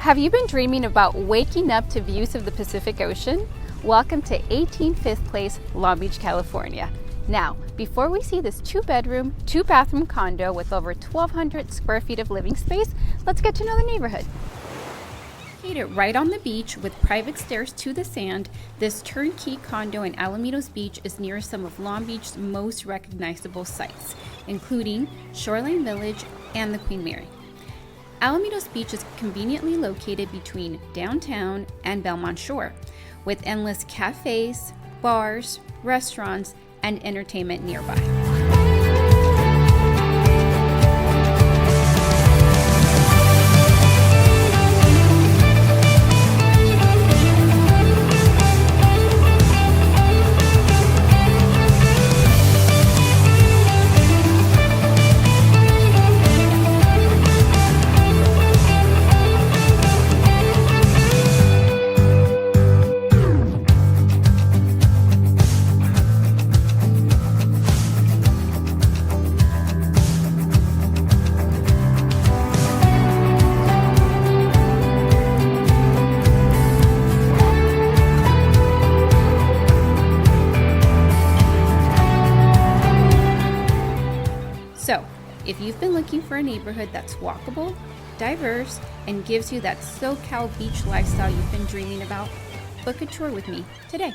Have you been dreaming about waking up to views of the Pacific Ocean? Welcome to 185th Place, Long Beach, California. Now, before we see this 2-bedroom, 2-bathroom condo with over 1,200 square feet of living space, let's get to know the neighborhood. Located right on the beach with private stairs to the sand, this turnkey condo in Alamitos Beach is near some of Long Beach's most recognizable sites, including Shoreline Village and the Queen Mary. Alamitos Beach is conveniently located between downtown and Belmont Shore, with endless cafes, bars, restaurants, and entertainment nearby. So, if you've been looking for a neighborhood that's walkable, diverse, and gives you that SoCal beach lifestyle you've been dreaming about, book a tour with me today.